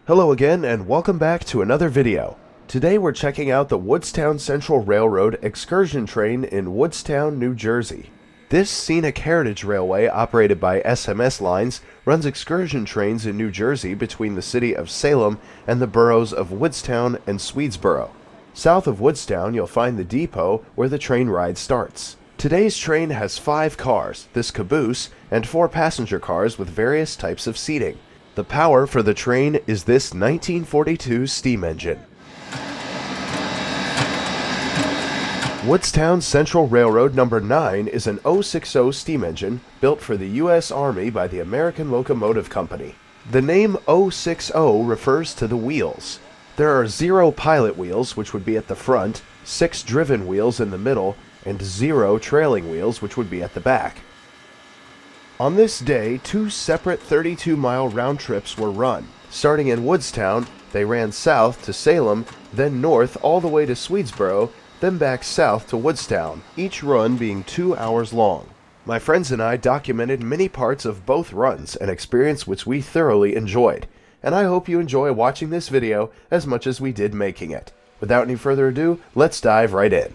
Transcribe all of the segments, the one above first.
Hello again and welcome back to another video. Today we're checking out the Woodstown Central Railroad excursion train in Woodstown, New Jersey. This scenic heritage railway operated by SMS Lines runs excursion trains in New Jersey between the city of Salem and the boroughs of Woodstown and Swedesboro. South of Woodstown you'll find the depot where the train ride starts. Today's train has 5 cars, this caboose, and 4 passenger cars with various types of seating. The power for the train is this 1942 steam engine. Woodstown Central Railroad No. 9 is an 060 steam engine built for the U.S. Army by the American Locomotive Company. The name 060 refers to the wheels. There are 0 pilot wheels, which would be at the front, 6 driven wheels in the middle, and 0 trailing wheels, which would be at the back. On this day, 2 separate 32-mile round trips were run. Starting in Woodstown, they ran south to Salem, then north all the way to Swedesboro, then back south to Woodstown, each run being 2 hours long. My friends and I documented many parts of both runs, an experience which we thoroughly enjoyed, and I hope you enjoy watching this video as much as we did making it. Without any further ado, let's dive right in.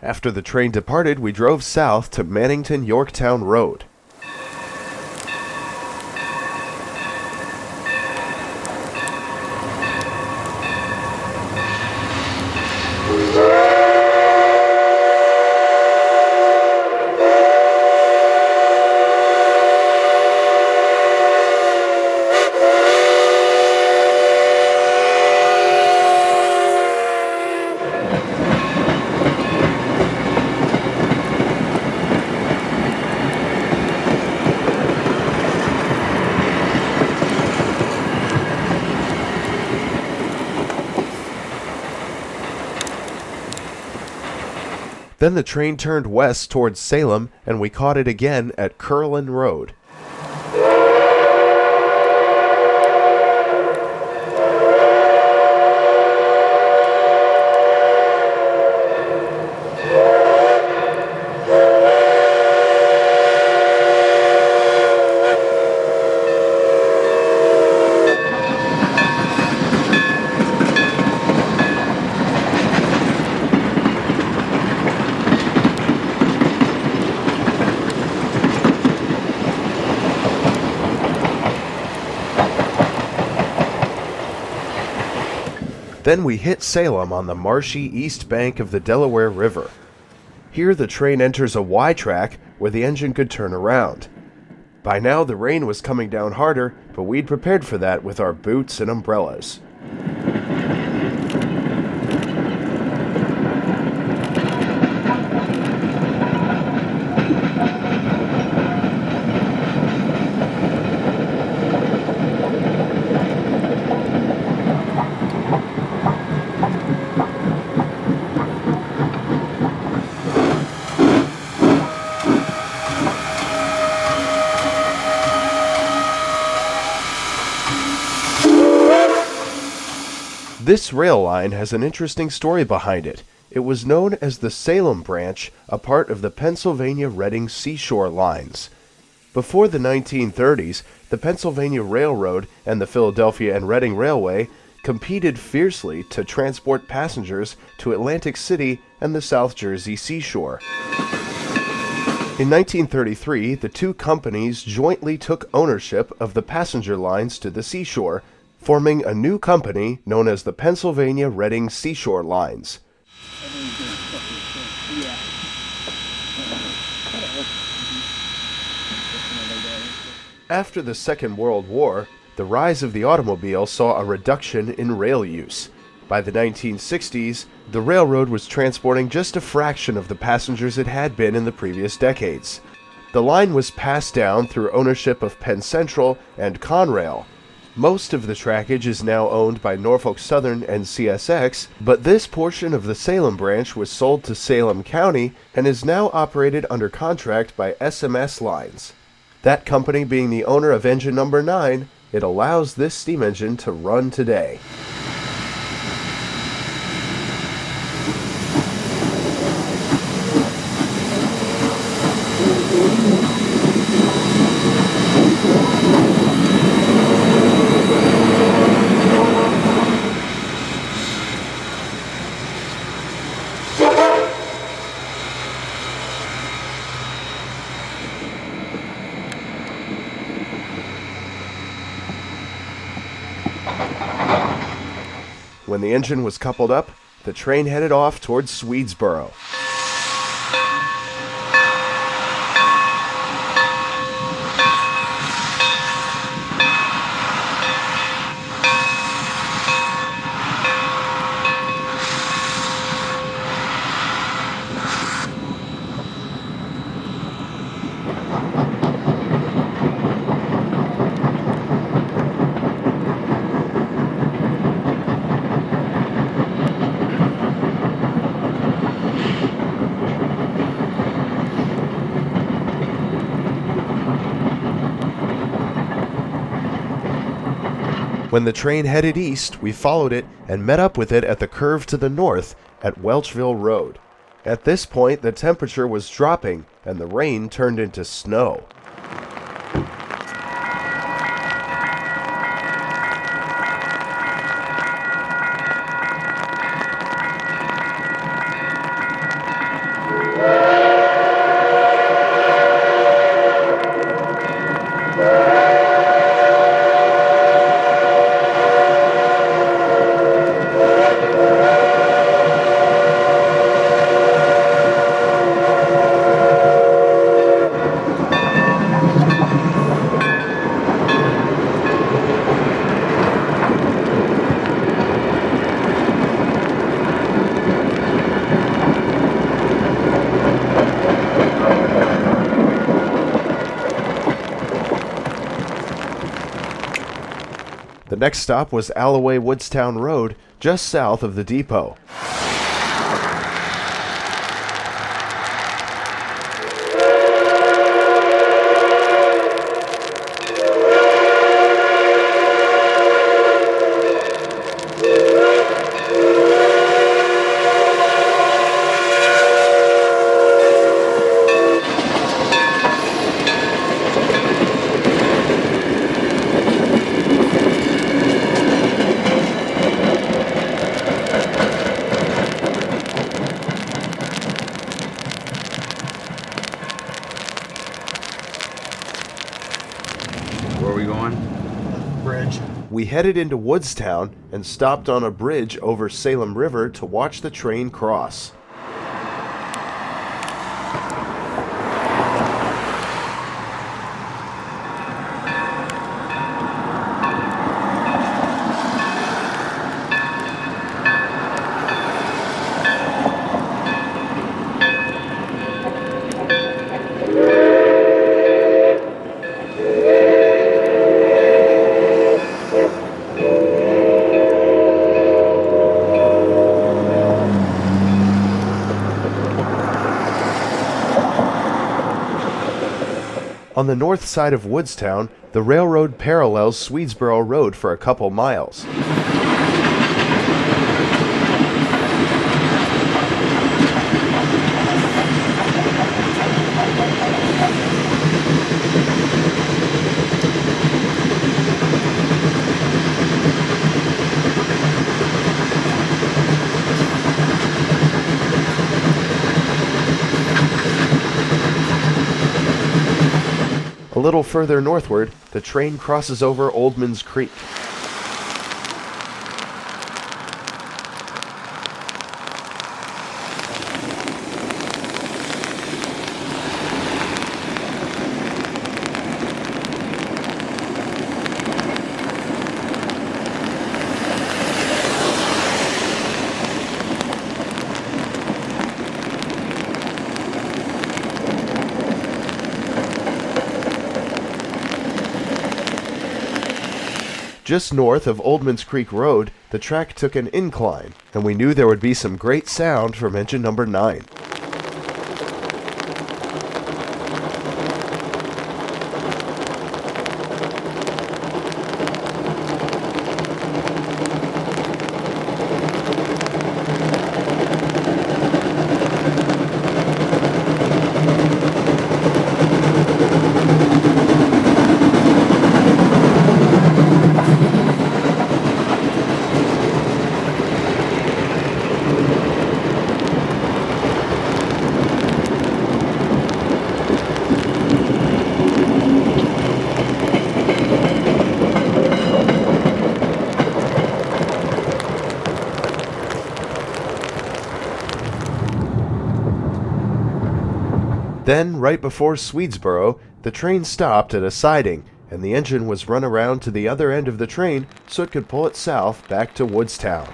After the train departed, we drove south to Mannington-Yorktown Road. Then the train turned west towards Salem, and we caught it again at Curlin Road. Then we hit Salem on the marshy east bank of the Delaware River. Here the train enters a Y track where the engine could turn around. By now the rain was coming down harder, but we'd prepared for that with our boots and umbrellas. This rail line has an interesting story behind it. It was known as the Salem Branch, a part of the Pennsylvania-Reading Seashore Lines. Before the 1930s, the Pennsylvania Railroad and the Philadelphia and Reading Railway competed fiercely to transport passengers to Atlantic City and the South Jersey seashore. In 1933, the two companies jointly took ownership of the passenger lines to the seashore, forming a new company known as the Pennsylvania-Reading Seashore Lines. After the Second World War, the rise of the automobile saw a reduction in rail use. By the 1960s, the railroad was transporting just a fraction of the passengers it had been in the previous decades. The line was passed down through ownership of Penn Central and Conrail. Most of the trackage is now owned by Norfolk Southern and CSX, but this portion of the Salem branch was sold to Salem County and is now operated under contract by SMS Lines. That company being the owner of engine number 9, it allows this steam engine to run today. When the engine was coupled up, the train headed off towards Swedesboro. When the train headed east, we followed it and met up with it at the curve to the north at Welchville Road. At this point, the temperature was dropping and the rain turned into snow. The next stop was Alloway Woodstown Road, just south of the depot. Where are we going? Bridge. We headed into Woodstown and stopped on a bridge over Salem River to watch the train cross. On the north side of Woodstown, the railroad parallels Swedesboro Road for a couple miles. A little further northward, the train crosses over Oldman's Creek. Just north of Oldman's Creek Road, the track took an incline, and we knew there would be some great sound from engine number 9. Then, right before Swedesboro, the train stopped at a siding, and the engine was run around to the other end of the train so it could pull it south back to Woodstown.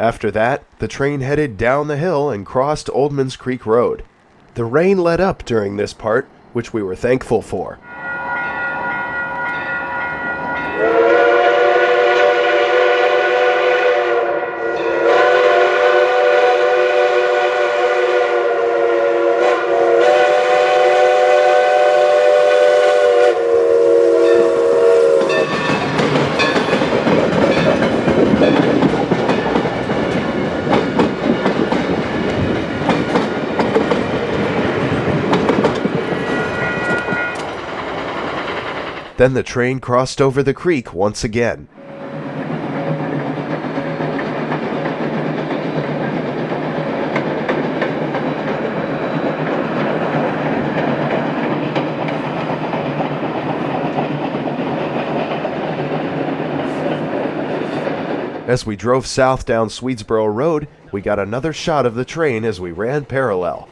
After that, the train headed down the hill and crossed Oldman's Creek Road. The rain let up during this part, which we were thankful for. Then the train crossed over the creek once again. As we drove south down Swedesboro Road, we got another shot of the train as we ran parallel.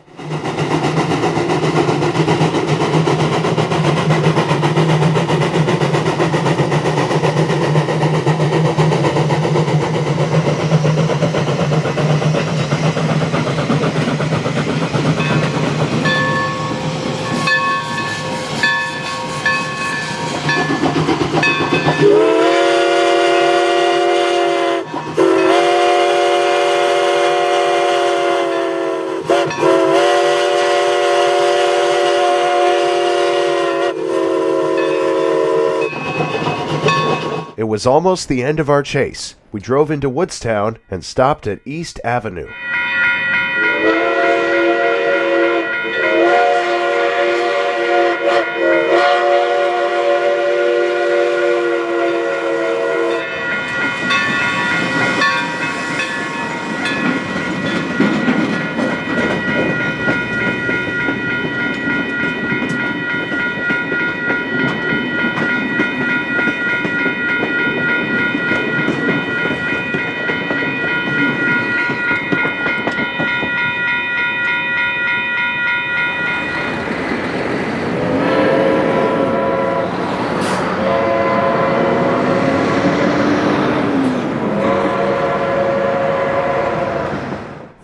It was almost the end of our chase. We drove into Woodstown and stopped at East Avenue.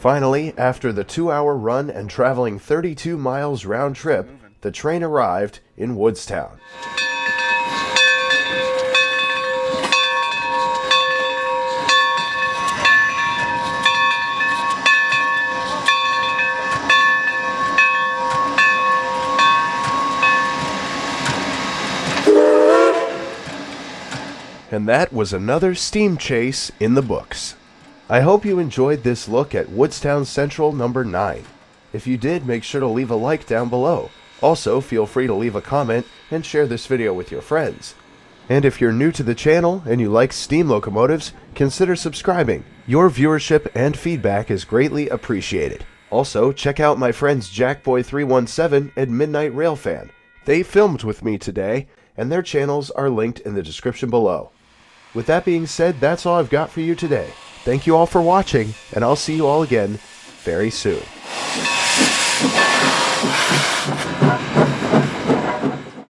Finally, after the 2-hour run and traveling 32 miles round trip, the train arrived in Woodstown. And that was another steam chase in the books. I hope you enjoyed this look at Woodstown Central No. 9. If you did, make sure to leave a like down below. Also, feel free to leave a comment and share this video with your friends. And if you're new to the channel and you like steam locomotives, consider subscribing. Your viewership and feedback is greatly appreciated. Also, check out my friends Jackboy317 and Midnight Railfan. They filmed with me today, and their channels are linked in the description below. With that being said, that's all I've got for you today. Thank you all for watching, and I'll see you all again very soon.